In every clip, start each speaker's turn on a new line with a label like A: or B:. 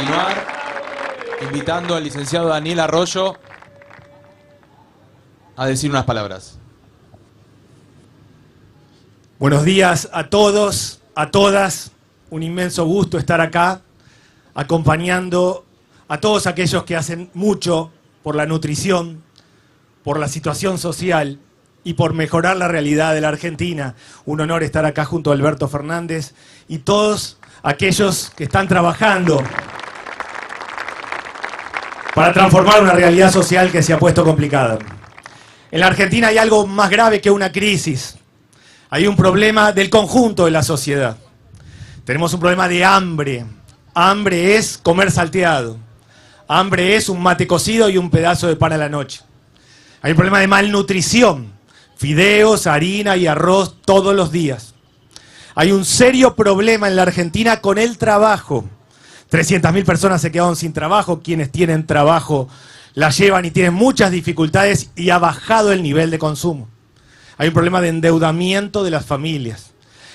A: continuar invitando al licenciado Daniel Arroyo a decir unas palabras.
B: Buenos días a todos, a todas. Un inmenso gusto estar acá acompañando a todos aquellos que hacen mucho por la nutrición, por la situación social y por mejorar la realidad de la Argentina. Un honor estar acá junto a Alberto Fernández y todos aquellos que están trabajando para transformar una realidad social que se ha puesto complicada. En la Argentina hay algo más grave que una crisis. Hay un problema del conjunto de la sociedad. Tenemos un problema de hambre. Hambre es comer salteado. Hambre es un mate cocido y un pedazo de pan a la noche. Hay un problema de malnutrición. Fideos, harina y arroz todos los días. Hay un serio problema en la Argentina con el trabajo. 300.000 personas se quedaron sin trabajo. Quienes tienen trabajo la llevan y tienen muchas dificultades y ha bajado el nivel de consumo. Hay un problema de endeudamiento de las familias.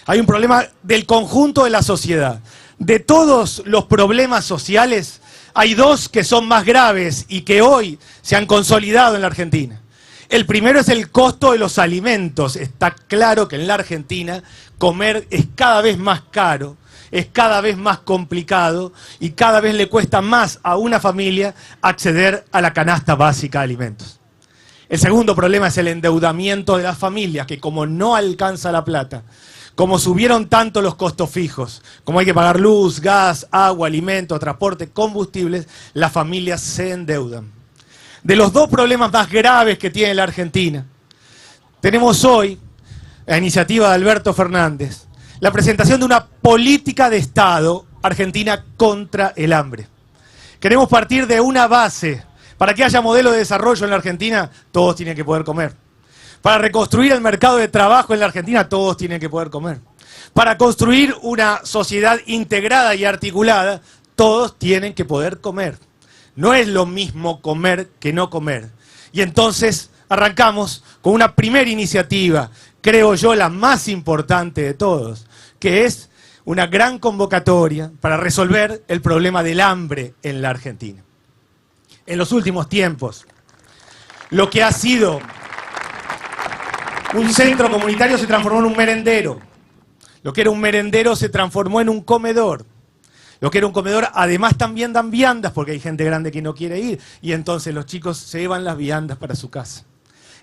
B: Hay un problema del conjunto de la sociedad. De todos los problemas sociales, hay dos que son más graves y que hoy se han consolidado en la Argentina. El primero es el costo de los alimentos. Está claro que en la Argentina comer es cada vez más caro, es cada vez más complicado y cada vez le cuesta más a una familia acceder a la canasta básica de alimentos. El segundo problema es el endeudamiento de las familias, que como no alcanza la plata, como subieron tanto los costos fijos, como hay que pagar luz, gas, agua, alimentos, transporte, combustibles, las familias se endeudan. De los dos problemas más graves que tiene la Argentina, tenemos hoy, a iniciativa de Alberto Fernández, la presentación de una política de Estado argentina contra el hambre. Queremos partir de una base. Para que haya modelo de desarrollo en la Argentina, todos tienen que poder comer. Para reconstruir el mercado de trabajo en la Argentina, todos tienen que poder comer. Para construir una sociedad integrada y articulada, todos tienen que poder comer. No es lo mismo comer que no comer. Y entonces arrancamos con una primera iniciativa, creo yo la más importante de todos, que es una gran convocatoria para resolver el problema del hambre en la Argentina. En los últimos tiempos, lo que ha sido un centro comunitario se transformó en un merendero. Lo que era un merendero se transformó en un comedor. Lo que era un comedor, además también dan viandas, porque hay gente grande que no quiere ir, y entonces los chicos se llevan las viandas para su casa.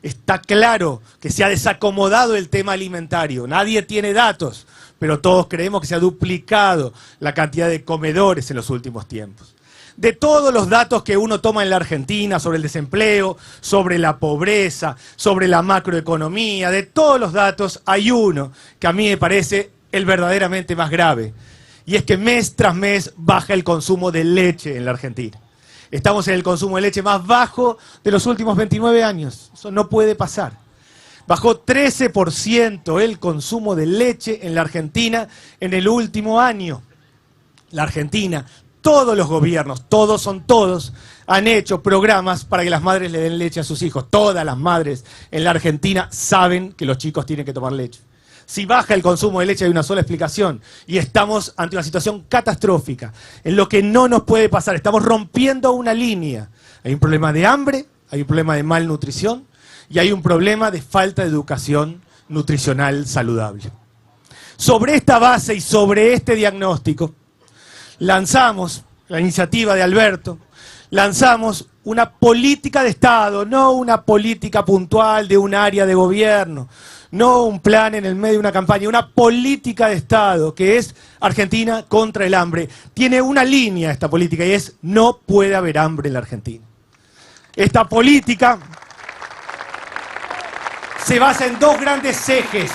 B: Está claro que se ha desacomodado el tema alimentario. Nadie tiene datos, pero todos creemos que se ha duplicado la cantidad de comedores en los últimos tiempos. De todos los datos que uno toma en la Argentina sobre el desempleo, sobre la pobreza, sobre la macroeconomía, de todos los datos hay uno que a mí me parece el verdaderamente más grave. Y es que mes tras mes baja el consumo de leche en la Argentina. Estamos en el consumo de leche más bajo de los últimos 29 años. Eso no puede pasar. Bajó 13% el consumo de leche en la Argentina en el último año. La Argentina, todos los gobiernos, todos, han hecho programas para que las madres le den leche a sus hijos. Todas las madres en la Argentina saben que los chicos tienen que tomar leche. Si baja el consumo de leche hay una sola explicación, y estamos ante una situación catastrófica, en lo que no nos puede pasar. Estamos rompiendo una línea. Hay un problema de hambre, hay un problema de malnutrición, y hay un problema de falta de educación nutricional saludable. Sobre esta base y sobre este diagnóstico, lanzamos, la iniciativa de Alberto, lanzamos una política de Estado, no una política puntual de un área de gobierno, no un plan en el medio de una campaña, una política de Estado que es Argentina contra el hambre. Tiene una línea esta política y es: no puede haber hambre en la Argentina. Esta política se basa en dos grandes ejes.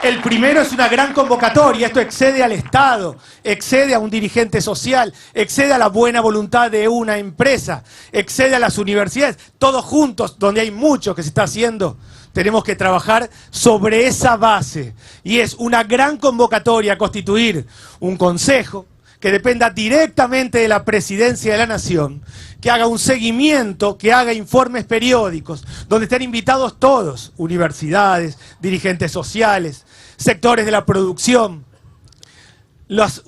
B: El primero es una gran convocatoria. Esto excede al Estado, excede a un dirigente social, excede a la buena voluntad de una empresa, excede a las universidades. Todos juntos, donde hay mucho que se está haciendo, tenemos que trabajar sobre esa base. Y es una gran convocatoria a constituir un consejo que dependa directamente de la Presidencia de la Nación, que haga un seguimiento, que haga informes periódicos, donde estén invitados todos, universidades, dirigentes sociales, sectores de la producción, los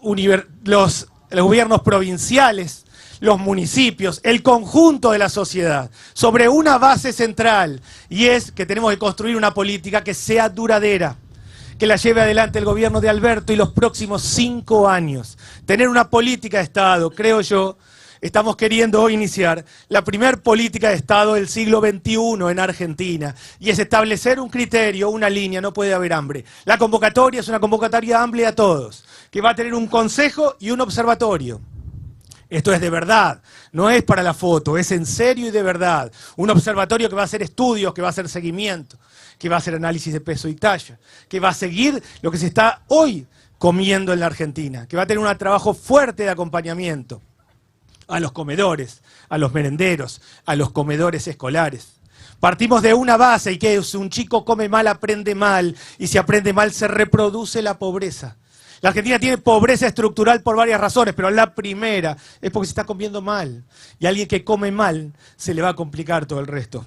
B: los gobiernos provinciales, los municipios, el conjunto de la sociedad, sobre una base central, y es que tenemos que construir una política que sea duradera, que la lleve adelante el gobierno de Alberto y los próximos 5 años. Tener una política de Estado, creo yo, estamos queriendo hoy iniciar la primer política de Estado del siglo XXI en Argentina, y es establecer un criterio, una línea, no puede haber hambre. La convocatoria es una convocatoria amplia a todos, que va a tener un consejo y un observatorio. Esto es de verdad, no es para la foto, es en serio y de verdad. Un observatorio que va a hacer estudios, que va a hacer seguimiento, que va a hacer análisis de peso y talla, que va a seguir lo que se está hoy comiendo en la Argentina, que va a tener un trabajo fuerte de acompañamiento a los comedores, a los merenderos, a los comedores escolares. Partimos de una base, y que si un chico come mal, aprende mal, y si aprende mal se reproduce la pobreza. La Argentina tiene pobreza estructural por varias razones, pero la primera es porque se está comiendo mal. Y a alguien que come mal se le va a complicar todo el resto.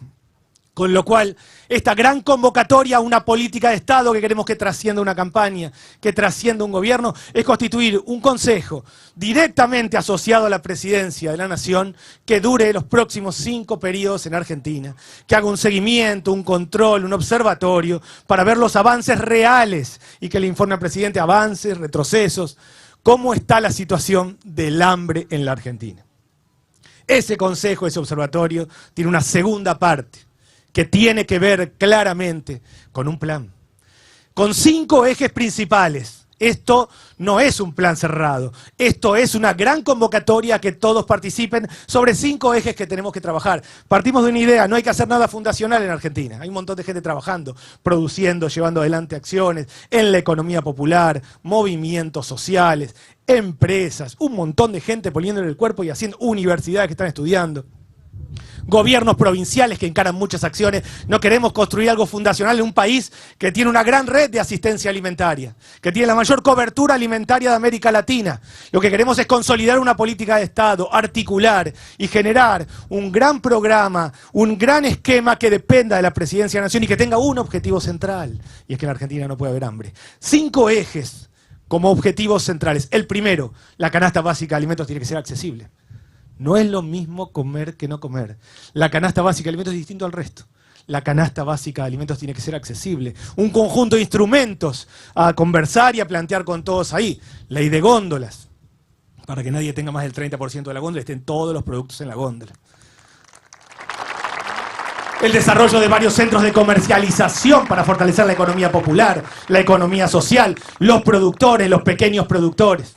B: Con lo cual, esta gran convocatoria a una política de Estado que queremos que trascienda una campaña, que trascienda un gobierno, es constituir un consejo directamente asociado a la presidencia de la Nación que dure los próximos 5 periodos en Argentina, que haga un seguimiento, un control, un observatorio para ver los avances reales y que le informe al presidente avances, retrocesos, cómo está la situación del hambre en la Argentina. Ese consejo, ese observatorio, tiene una segunda parte, que tiene que ver claramente con un plan, con 5 ejes principales. Esto no es un plan cerrado, esto es una gran convocatoria a que todos participen sobre 5 ejes que tenemos que trabajar. Partimos de una idea, no hay que hacer nada fundacional en Argentina, hay un montón de gente trabajando, produciendo, llevando adelante acciones en la economía popular, movimientos sociales, empresas, un montón de gente poniéndole el cuerpo y haciendo universidades que están estudiando. Gobiernos provinciales que encaran muchas acciones. No queremos construir algo fundacional en un país que tiene una gran red de asistencia alimentaria, que tiene la mayor cobertura alimentaria de América Latina. Lo que queremos es consolidar una política de Estado, articular y generar un gran programa, un gran esquema que dependa de la presidencia de la Nación y que tenga un objetivo central, y es que en la Argentina no puede haber hambre. 5 ejes como objetivos centrales. El primero, la canasta básica de alimentos tiene que ser accesible. No es lo mismo comer que no comer. La canasta básica de alimentos es distinto al resto. La canasta básica de alimentos tiene que ser accesible. Un conjunto de instrumentos a conversar y a plantear con todos ahí. Ley de góndolas, para que nadie tenga más del 30% de la góndola, estén todos los productos en la góndola. El desarrollo de varios centros de comercialización para fortalecer la economía popular, la economía social, los productores, los pequeños productores.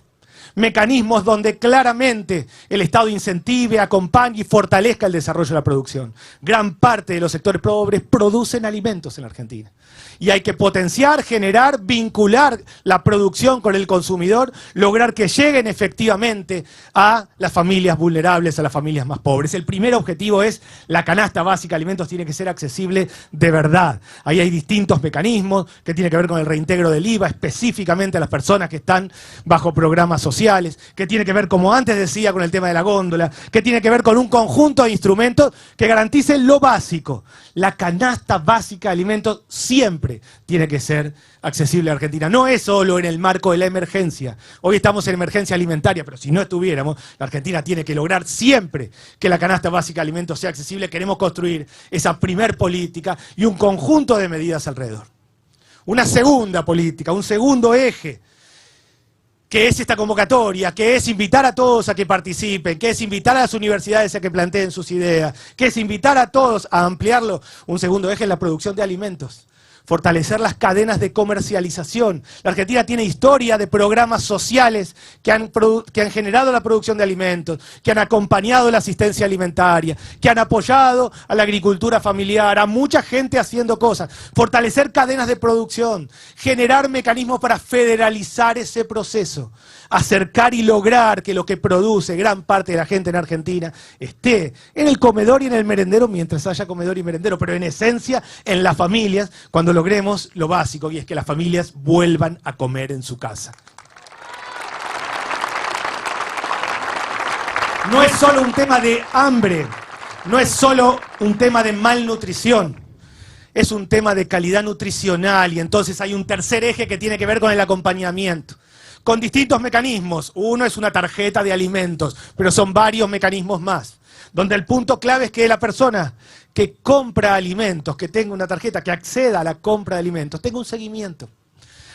B: Mecanismos donde claramente el Estado incentive, acompañe y fortalezca el desarrollo de la producción. Gran parte de los sectores pobres producen alimentos en la Argentina. Y hay que potenciar, generar, vincular la producción con el consumidor, lograr que lleguen efectivamente a las familias vulnerables, a las familias más pobres. El primer objetivo es la canasta básica de alimentos tiene que ser accesible de verdad. Ahí hay distintos mecanismos que tienen que ver con el reintegro del IVA, específicamente a las personas que están bajo programas sociales, que tiene que ver, como antes decía, con el tema de la góndola, que tiene que ver con un conjunto de instrumentos que garanticen lo básico. La canasta básica de alimentos siempre tiene que ser accesible a Argentina. No es solo en el marco de la emergencia. Hoy estamos en emergencia alimentaria, pero si no estuviéramos, la Argentina tiene que lograr siempre que la canasta básica de alimentos sea accesible. Queremos construir esa primer política y un conjunto de medidas alrededor. Una segunda política, un segundo eje, que es esta convocatoria, que es invitar a todos a que participen, que es invitar a las universidades a que planteen sus ideas, que es invitar a todos a ampliarlo. Un segundo eje es la producción de alimentos. Fortalecer las cadenas de comercialización. La Argentina tiene historia de programas sociales que han generado la producción de alimentos, que han acompañado la asistencia alimentaria, que han apoyado a la agricultura familiar, a mucha gente haciendo cosas. Fortalecer cadenas de producción, generar mecanismos para federalizar ese proceso, acercar y lograr que lo que produce gran parte de la gente en Argentina esté en el comedor y en el merendero mientras haya comedor y merendero, pero en esencia en las familias, cuando logremos lo básico, y es que las familias vuelvan a comer en su casa. No es solo un tema de hambre, no es solo un tema de malnutrición, es un tema de calidad nutricional, y entonces hay un tercer eje que tiene que ver con el acompañamiento. con distintos mecanismos. Uno es una tarjeta de alimentos, pero son varios mecanismos más, donde el punto clave es que la persona que compra alimentos, que tenga una tarjeta, que acceda a la compra de alimentos, tenga un seguimiento.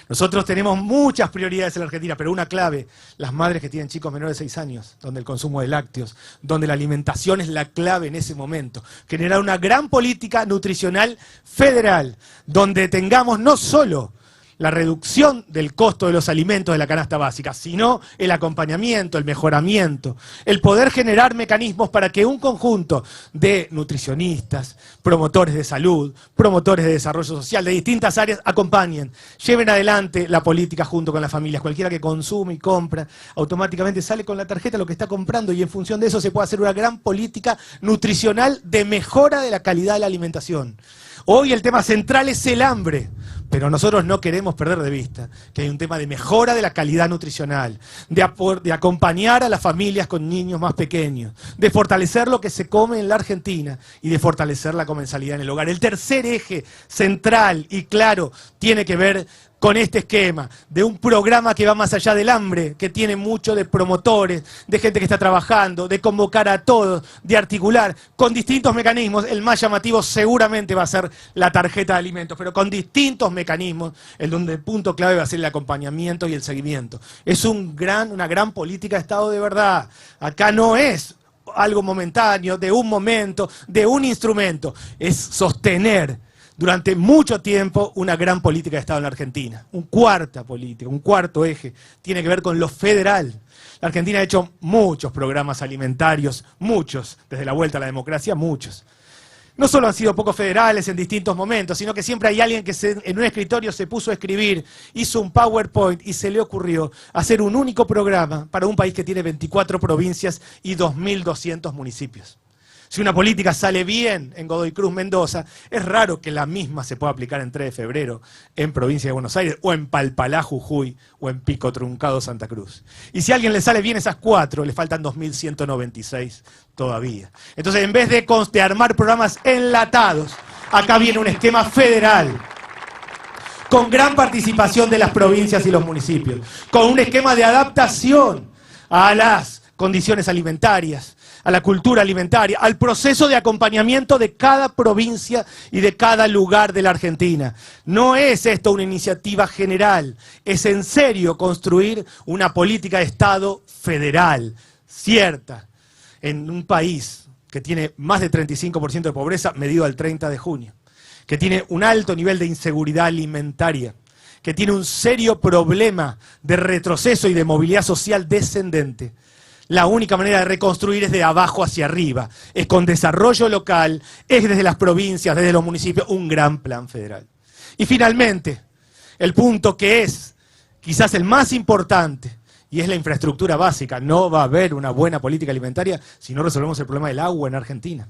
B: Nosotros tenemos muchas prioridades en la Argentina, pero una clave, las madres que tienen chicos menores de 6 años, donde el consumo de lácteos, donde la alimentación es la clave en ese momento. Generar una gran política nutricional federal, donde tengamos no solo la reducción del costo de los alimentos de la canasta básica, sino el acompañamiento, el mejoramiento, el poder generar mecanismos para que un conjunto de nutricionistas, promotores de salud, promotores de desarrollo social, de distintas áreas, acompañen, lleven adelante la política junto con las familias. Cualquiera que consume y compra, automáticamente sale con la tarjeta lo que está comprando y en función de eso se puede hacer una gran política nutricional de mejora de la calidad de la alimentación. Hoy el tema central es el hambre, pero nosotros no queremos perder de vista que hay un tema de mejora de la calidad nutricional, de acompañar a las familias con niños más pequeños, de fortalecer lo que se come en la Argentina y de fortalecer la comensalidad en el hogar. El tercer eje central y claro tiene que ver con este esquema de un programa que va más allá del hambre, que tiene mucho de promotores, de gente que está trabajando, de convocar a todos, de articular con distintos mecanismos. El más llamativo seguramente va a ser la tarjeta de alimentos, pero con distintos mecanismos, en donde el punto clave va a ser el acompañamiento y el seguimiento. Es una gran política de Estado de verdad. Acá no es algo momentáneo, de un momento, de un instrumento. Es sostener durante mucho tiempo una gran política de Estado en la Argentina. Un cuarto eje, tiene que ver con lo federal. La Argentina ha hecho muchos programas alimentarios, muchos, desde la vuelta a la democracia, muchos. No solo han sido poco federales en distintos momentos, sino que siempre hay alguien que en un escritorio se puso a escribir, hizo un PowerPoint y se le ocurrió hacer un único programa para un país que tiene 24 provincias y 2.200 municipios. Si una política sale bien en Godoy Cruz, Mendoza, es raro que la misma se pueda aplicar en 3 de febrero en provincia de Buenos Aires, o en Palpalá, Jujuy, o en Pico Truncado, Santa Cruz. Y si a alguien le sale bien esas 4, le faltan 2.196 todavía. Entonces, en vez de armar programas enlatados, acá viene un esquema federal, con gran participación de las provincias y los municipios, con un esquema de adaptación a las condiciones alimentarias, a la cultura alimentaria, al proceso de acompañamiento de cada provincia y de cada lugar de la Argentina. No es esto una iniciativa general, es en serio construir una política de Estado federal, cierta, en un país que tiene más de 35% de pobreza medido al 30 de junio, que tiene un alto nivel de inseguridad alimentaria, que tiene un serio problema de retroceso y de movilidad social descendente. La única manera de reconstruir es de abajo hacia arriba, es con desarrollo local, es desde las provincias, desde los municipios, un gran plan federal. Y finalmente, el punto que es quizás el más importante, y es la infraestructura básica. No va a haber una buena política alimentaria si no resolvemos el problema del agua en Argentina.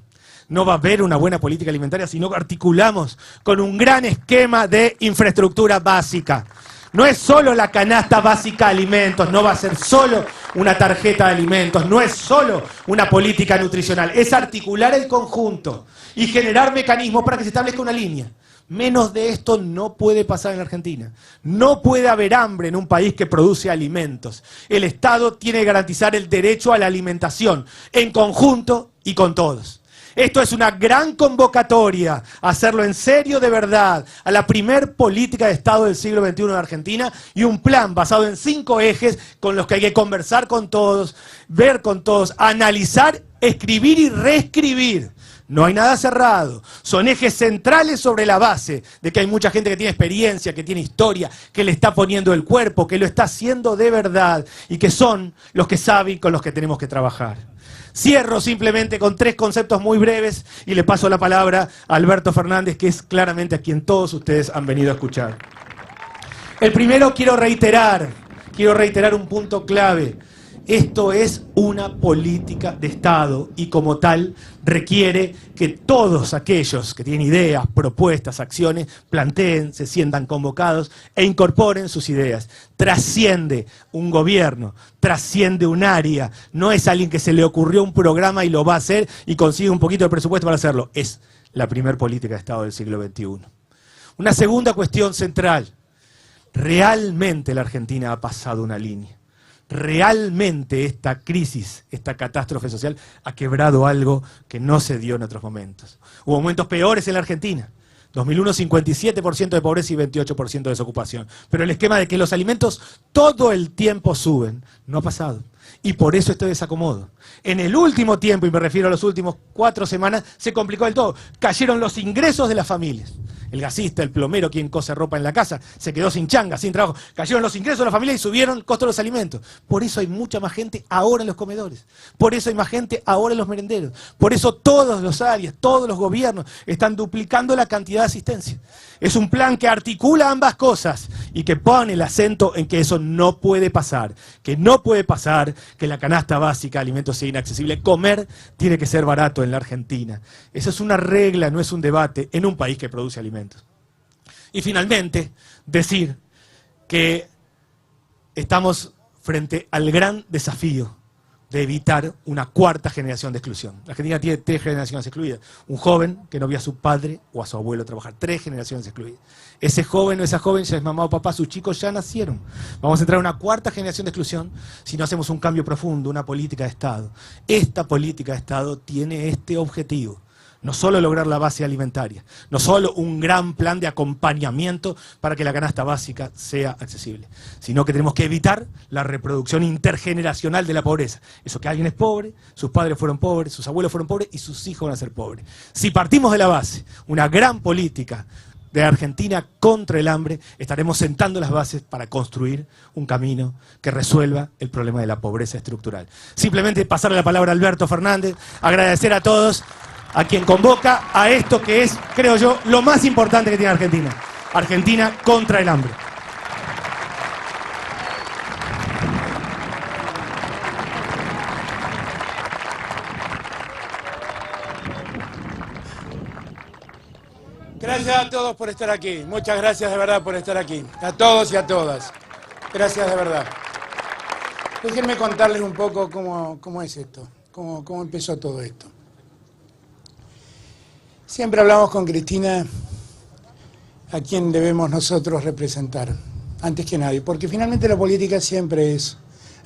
B: No va a haber una buena política alimentaria si no articulamos con un gran esquema de infraestructura básica. No es solo la canasta básica de alimentos, no va a ser solo una tarjeta de alimentos, no es solo una política nutricional, es articular el conjunto y generar mecanismos para que se establezca una línea. Menos de esto no puede pasar en la Argentina. No puede haber hambre en un país que produce alimentos. El Estado tiene que garantizar el derecho a la alimentación, en conjunto y con todos. Esto es una gran convocatoria, hacerlo en serio de verdad, a la primer política de Estado del siglo XXI en Argentina y un plan basado en 5 ejes con los que hay que conversar con todos, ver con todos, analizar, escribir y reescribir. No hay nada cerrado, son ejes centrales sobre la base de que hay mucha gente que tiene experiencia, que tiene historia, que le está poniendo el cuerpo, que lo está haciendo de verdad y que son los que saben con los que tenemos que trabajar. Cierro simplemente con 3 conceptos muy breves y le paso la palabra a Alberto Fernández, que es claramente a quien todos ustedes han venido a escuchar. El primero quiero reiterar un punto clave. Esto es una política de Estado y como tal requiere que todos aquellos que tienen ideas, propuestas, acciones, planteen, se sientan convocados e incorporen sus ideas. Trasciende un gobierno, trasciende un área, no es alguien que se le ocurrió un programa y lo va a hacer y consigue un poquito de presupuesto para hacerlo. Es la primer política de Estado del siglo XXI. Una segunda cuestión central. Realmente la Argentina ha pasado una línea. Realmente esta crisis, esta catástrofe social ha quebrado algo que no se dio en otros momentos. Hubo momentos peores en la Argentina. 2001, 57% de pobreza y 28% de desocupación. Pero el esquema de que los alimentos todo el tiempo suben, no ha pasado. Y por eso este desacomodo. En el último tiempo, y me refiero a los últimos 4 semanas, se complicó del todo. Cayeron los ingresos de las familias. El gasista, el plomero, quien cose ropa en la casa, se quedó sin changa, sin trabajo. Cayeron los ingresos de la familia y subieron el costo de los alimentos. Por eso hay mucha más gente ahora en los comedores. Por eso hay más gente ahora en los merenderos. Por eso todos los áreas, todos los gobiernos están duplicando la cantidad de asistencia. Es un plan que articula ambas cosas y que pone el acento en que eso no puede pasar. Que no puede pasar que la canasta básica de alimentos sea inaccesible. Comer tiene que ser barato en la Argentina. Esa es una regla, no es un debate en un país que produce alimentos. Y finalmente, decir que estamos frente al gran desafío de evitar una 4ª generación de exclusión. La Argentina tiene 3 generaciones excluidas. Un joven que no vio a su padre o a su abuelo trabajar. 3 generaciones excluidas. Ese joven o esa joven ya es mamá o papá, sus chicos ya nacieron. Vamos a entrar a una 4ª generación de exclusión si no hacemos un cambio profundo, una política de Estado. Esta política de Estado tiene este objetivo. No solo lograr la base alimentaria, no solo un gran plan de acompañamiento para que la canasta básica sea accesible, sino que tenemos que evitar la reproducción intergeneracional de la pobreza. Eso que alguien es pobre, sus padres fueron pobres, sus abuelos fueron pobres y sus hijos van a ser pobres. Si partimos de la base, una gran política de Argentina contra el hambre, estaremos sentando las bases para construir un camino que resuelva el problema de la pobreza estructural. Simplemente pasarle la palabra a Alberto Fernández, agradecer a todos, a quien convoca a esto que es, creo yo, lo más importante que tiene Argentina. Argentina contra el hambre.
C: Gracias a todos por estar aquí. Muchas gracias de verdad por estar aquí. A todos y a todas. Gracias de verdad. Déjenme contarles un poco cómo es esto, cómo empezó todo esto. Siempre hablamos con Cristina a quien debemos nosotros representar, antes que nadie, porque finalmente la política siempre es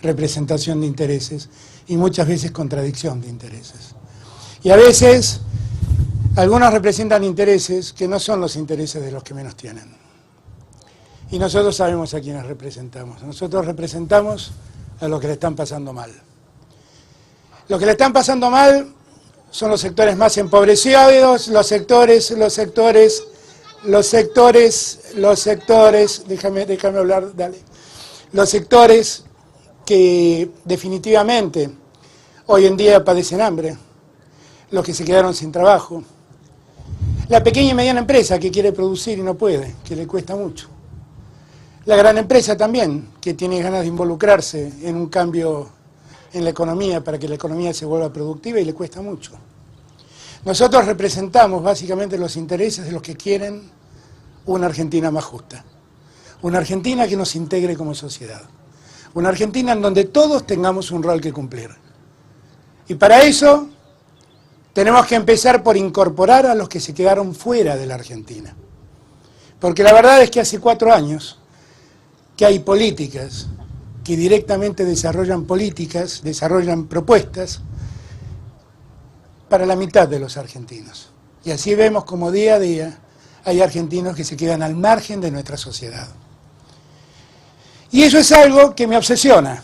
C: representación de intereses y muchas veces contradicción de intereses. Y a veces algunos representan intereses que no son los intereses de los que menos tienen. Y nosotros sabemos a quiénes representamos. Nosotros representamos a los que le están pasando mal. Los que le están pasando mal son los sectores más empobrecidos, los sectores, déjame hablar, dale. Los sectores que definitivamente hoy en día padecen hambre, los que se quedaron sin trabajo, la pequeña y mediana empresa que quiere producir y no puede, que le cuesta mucho, la gran empresa también, que tiene ganas de involucrarse en un cambio en la economía para que la economía se vuelva productiva y le cuesta mucho. Nosotros representamos básicamente los intereses de los que quieren una Argentina más justa, una Argentina que nos integre como sociedad, una Argentina en donde todos tengamos un rol que cumplir. Y para eso tenemos que empezar por incorporar a los que se quedaron fuera de la Argentina. Porque la verdad es que hace 4 años que hay políticas que directamente desarrollan propuestas para la mitad de los argentinos. Y así vemos como día a día hay argentinos que se quedan al margen de nuestra sociedad. Y eso es algo que me obsesiona,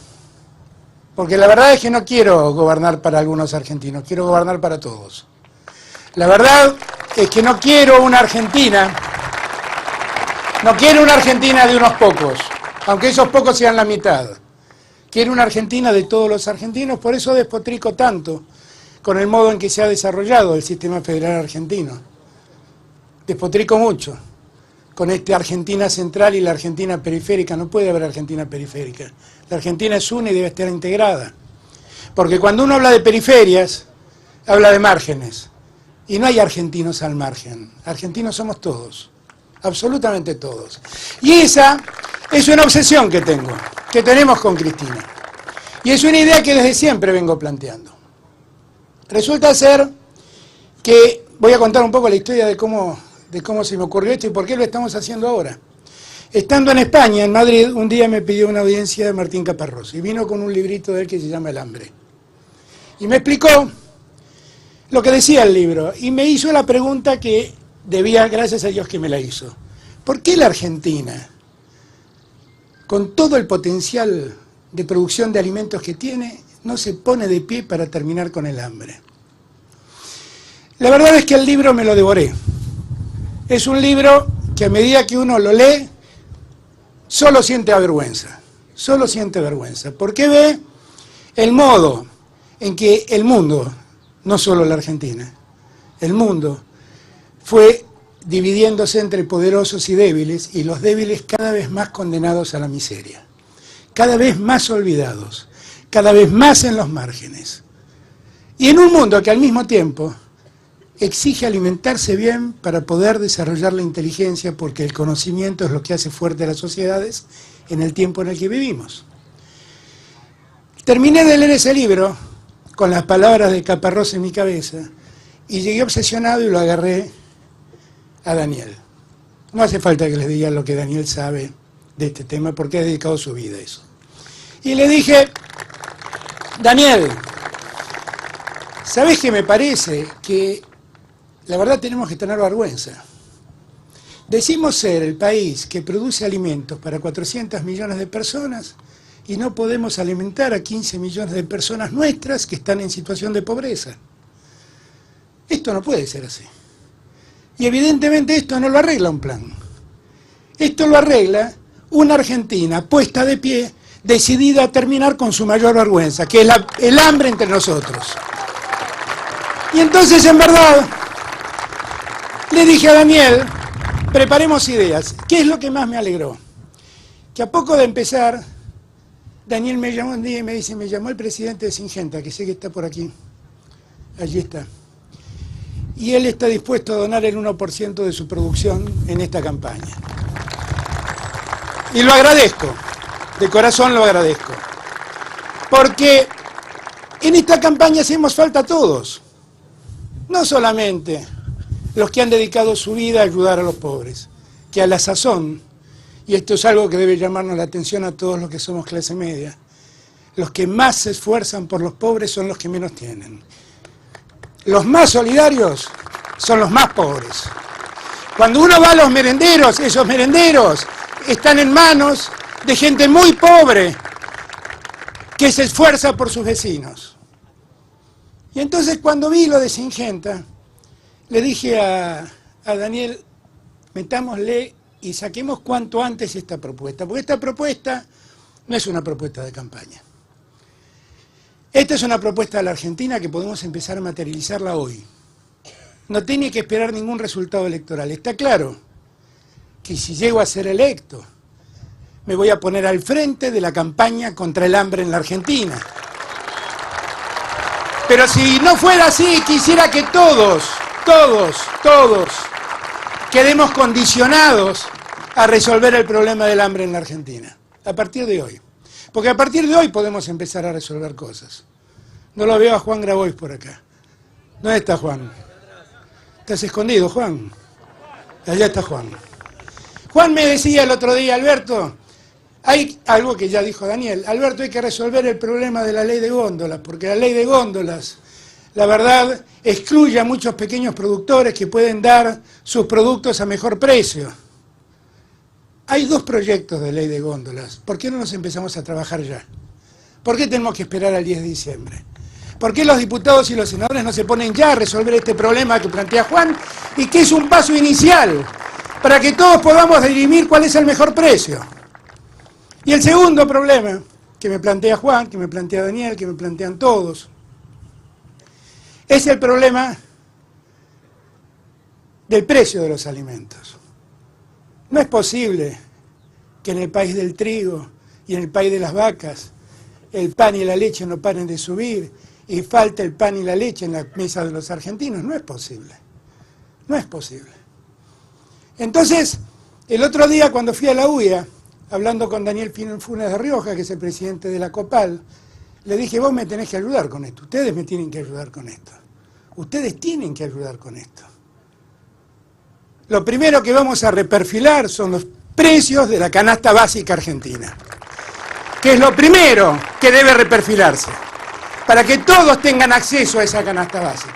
C: porque la verdad es que no quiero gobernar para algunos argentinos, quiero gobernar para todos. La verdad es que no quiero una Argentina de unos pocos, aunque esos pocos sean la mitad. Quiero una Argentina de todos los argentinos, por eso despotrico tanto con el modo en que se ha desarrollado el sistema federal argentino. Despotrico mucho con Argentina central y la Argentina periférica. No puede haber Argentina periférica. La Argentina es una y debe estar integrada. Porque cuando uno habla de periferias, habla de márgenes. Y no hay argentinos al margen. Argentinos somos todos. Absolutamente todos. Y esa es una obsesión que tenemos con Cristina. Y es una idea que desde siempre vengo planteando. Resulta ser que, voy a contar un poco la historia de cómo se me ocurrió esto y por qué lo estamos haciendo ahora. Estando en España, en Madrid, un día me pidió una audiencia de Martín Caparrós y vino con un librito de él que se llama El hambre. Y me explicó lo que decía el libro y me hizo la pregunta que debía, gracias a Dios que me la hizo. ¿Por qué la Argentina, con todo el potencial de producción de alimentos que tiene, no se pone de pie para terminar con el hambre? La verdad es que el libro me lo devoré. Es un libro que a medida que uno lo lee, solo siente vergüenza, porque ve el modo en que el mundo, no solo la Argentina, el mundo fue dividiéndose entre poderosos y débiles, y los débiles cada vez más condenados a la miseria, cada vez más olvidados, cada vez más en los márgenes. Y en un mundo que al mismo tiempo exige alimentarse bien para poder desarrollar la inteligencia, porque el conocimiento es lo que hace fuerte a las sociedades en el tiempo en el que vivimos. Terminé de leer ese libro con las palabras de Caparrós en mi cabeza y llegué obsesionado y lo agarré a Daniel. No hace falta que les diga lo que Daniel sabe de este tema porque ha dedicado su vida a eso. Y le dije, Daniel, ¿sabés qué me parece? Que la verdad tenemos que tener vergüenza. Decimos ser el país que produce alimentos para 400 millones de personas y no podemos alimentar a 15 millones de personas nuestras que están en situación de pobreza. Esto no puede ser así. Y evidentemente esto no lo arregla un plan. Esto lo arregla una Argentina puesta de pie, decidida a terminar con su mayor vergüenza, que es el hambre entre nosotros. Y entonces, en verdad, le dije a Daniel, preparemos ideas. ¿Qué es lo que más me alegró? Que a poco de empezar, Daniel me llamó un día y me dice, me llamó el presidente de Syngenta, que sé que está por aquí. Allí está. Y él está dispuesto a donar el 1% de su producción en esta campaña. Y lo agradezco, de corazón lo agradezco. Porque en esta campaña hacemos falta a todos. No solamente los que han dedicado su vida a ayudar a los pobres, que a la sazón, y esto es algo que debe llamarnos la atención a todos los que somos clase media, los que más se esfuerzan por los pobres son los que menos tienen. Los más solidarios son los más pobres. Cuando uno va a los merenderos, esos merenderos están en manos de gente muy pobre que se esfuerza por sus vecinos. Y entonces cuando vi lo de Syngenta, le dije a Daniel, metámosle y saquemos cuanto antes esta propuesta, porque esta propuesta no es una propuesta de campaña. Esta es una propuesta de la Argentina que podemos empezar a materializarla hoy. No tiene que esperar ningún resultado electoral. Está claro que si llego a ser electo, me voy a poner al frente de la campaña contra el hambre en la Argentina. Pero si no fuera así, quisiera que todos quedemos condicionados a resolver el problema del hambre en la Argentina. A partir de hoy. Porque a partir de hoy podemos empezar a resolver cosas. No lo veo a Juan Grabois por acá. ¿Dónde está Juan? ¿Estás escondido, Juan? Allá está Juan. Juan me decía el otro día, Alberto, hay algo que ya dijo Daniel, Alberto, hay que resolver el problema de la ley de góndolas, porque la ley de góndolas, la verdad, excluye a muchos pequeños productores que pueden dar sus productos a mejor precio. Hay dos proyectos de ley de góndolas. ¿Por qué no nos empezamos a trabajar ya? ¿Por qué tenemos que esperar al 10 de diciembre? ¿Por qué los diputados y los senadores no se ponen ya a resolver este problema que plantea Juan y que es un paso inicial para que todos podamos dirimir cuál es el mejor precio? Y el segundo problema que me plantea Juan, que me plantea Daniel, que me plantean todos, es el problema del precio de los alimentos. No es posible que en el país del trigo y en el país de las vacas el pan y la leche no paren de subir y falte el pan y la leche en la mesa de los argentinos. No es posible. No es posible. Entonces, el otro día cuando fui a la UIA, hablando con Daniel Funes de Rioja, que es el presidente de la COPAL, le dije, vos me tenés que ayudar con esto. Ustedes me tienen que ayudar con esto. Ustedes tienen que ayudar con esto. Lo primero que vamos a reperfilar son precios de la canasta básica argentina, que es lo primero que debe reperfilarse, para que todos tengan acceso a esa canasta básica.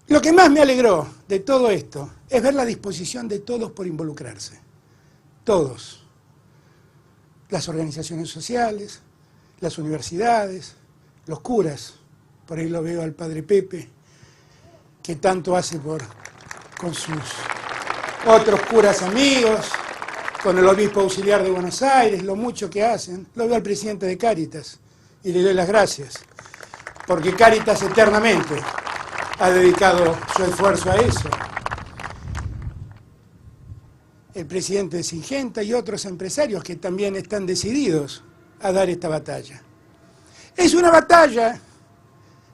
C: Lo que más me alegró de todo esto es ver la disposición de todos por involucrarse. Todos. Las organizaciones sociales, las universidades, los curas. Por ahí lo veo al padre Pepe, que tanto hace con sus otros curas amigos, con el obispo auxiliar de Buenos Aires, lo mucho que hacen. Lo veo al presidente de Cáritas y le doy las gracias, porque Cáritas eternamente ha dedicado su esfuerzo a eso. El presidente de Singenta y otros empresarios que también están decididos a dar esta batalla. Es una batalla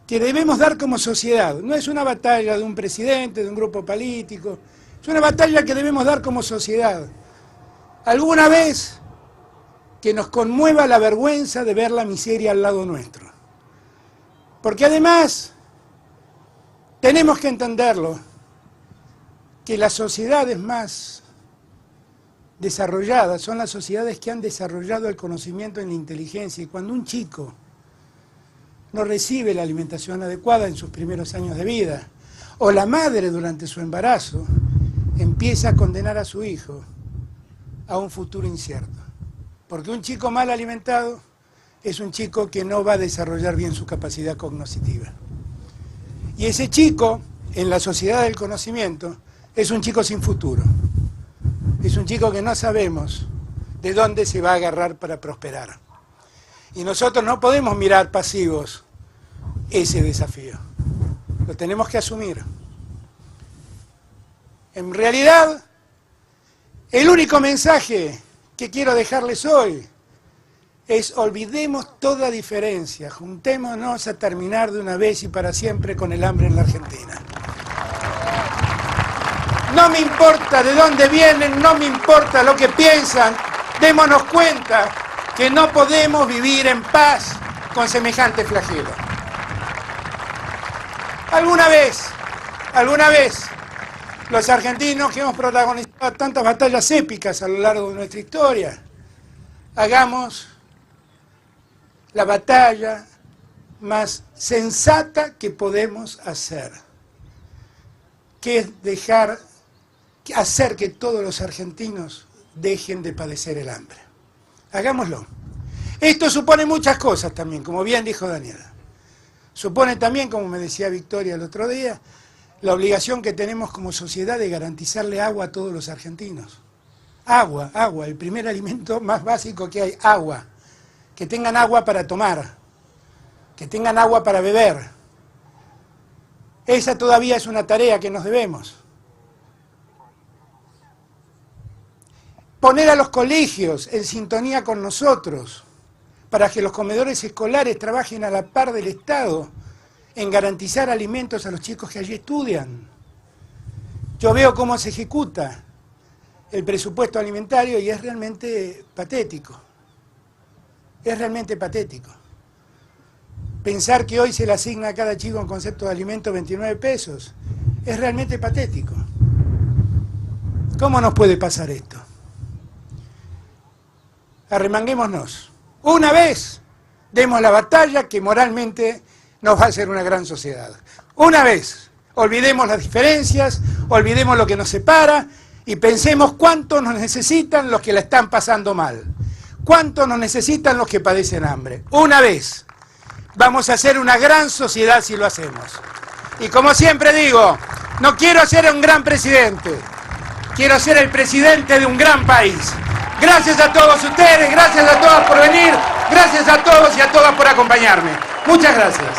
C: que debemos dar como sociedad, no es una batalla de un presidente, de un grupo político, es una batalla que debemos dar como sociedad. Alguna vez que nos conmueva la vergüenza de ver la miseria al lado nuestro. Porque además tenemos que entenderlo, que las sociedades más desarrolladas son las sociedades que han desarrollado el conocimiento en la inteligencia. Y cuando un chico no recibe la alimentación adecuada en sus primeros años de vida, o la madre durante su embarazo empieza a condenar a su hijo a un futuro incierto. Porque un chico mal alimentado es un chico que no va a desarrollar bien su capacidad cognitiva. Y ese chico, en la sociedad del conocimiento, es un chico sin futuro. Es un chico que no sabemos de dónde se va a agarrar para prosperar. Y nosotros no podemos mirar pasivos ese desafío. Lo tenemos que asumir. En realidad, el único mensaje que quiero dejarles hoy es: olvidemos toda diferencia, juntémonos a terminar de una vez y para siempre con el hambre en la Argentina. No me importa de dónde vienen, no me importa lo que piensan, démonos cuenta que no podemos vivir en paz con semejante flagelo. Alguna vez, los argentinos que hemos protagonizado tantas batallas épicas a lo largo de nuestra historia, hagamos la batalla más sensata que podemos hacer, que es hacer que todos los argentinos dejen de padecer el hambre. Hagámoslo. Esto supone muchas cosas también, como bien dijo Daniela. Supone también, como me decía Victoria el otro día, la obligación que tenemos como sociedad de garantizarle agua a todos los argentinos. Agua, el primer alimento más básico que hay, agua. Que tengan agua para tomar, que tengan agua para beber. Esa todavía es una tarea que nos debemos. Poner a los colegios en sintonía con nosotros, para que los comedores escolares trabajen a la par del Estado en garantizar alimentos a los chicos que allí estudian. Yo veo cómo se ejecuta el presupuesto alimentario y es realmente patético. Es realmente patético. Pensar que hoy se le asigna a cada chico un concepto de alimento 29 pesos es realmente patético. ¿Cómo nos puede pasar esto? Arremanguémonos. Una vez demos la batalla que moralmente nos va a hacer una gran sociedad. Una vez. Olvidemos las diferencias, olvidemos lo que nos separa y pensemos cuánto nos necesitan los que la están pasando mal. ¿Cuánto nos necesitan los que padecen hambre? Una vez. Vamos a ser una gran sociedad si lo hacemos. Y como siempre digo, no quiero ser un gran presidente, quiero ser el presidente de un gran país. Gracias a todos ustedes, gracias a todos por venir, gracias a todos y a todas por acompañarme. Muchas gracias.